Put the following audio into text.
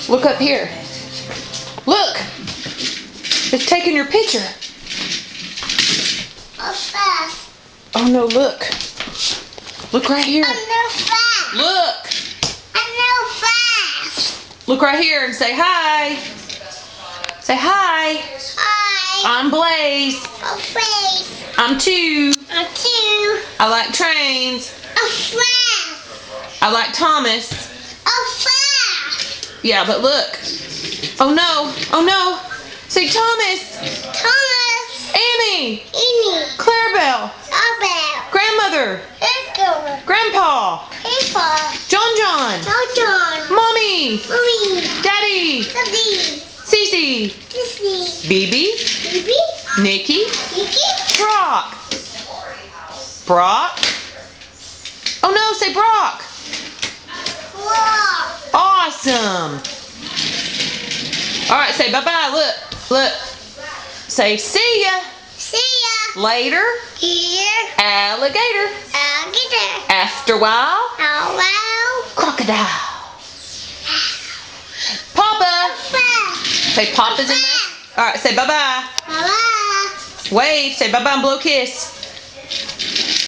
Look up here. Look! It's taking your picture. Oh no, look. Look right here. Look! Look right here and say hi. Say hi. Hi. I'm Blaze. I'm Blaze. I'm 2. I'm 2. I like trains. I'm fast. I like Thomas. I'm fast. Yeah, but look. Oh no. Oh no. Say Thomas. Thomas. Annie. Amy. Clarabelle. Abel. Grandmother. Edgar. Grandpa. Papa. John John. John. Mommy. Mommy. Daddy. Daddy. Cece. Disney. Bibi. Baby. Nikki. Nikki. Brock. Brock. Oh no, say Brock. Wow. Awesome. All right, say bye-bye. Look. Look. Say see ya. See ya. Later. Here. Alligator. Alligator. After a while. Hello. Crocodile. Papa. Papa. Say Papa's in there. All right, say bye-bye. Bye-bye. Wave. Say bye-bye and blow a kiss.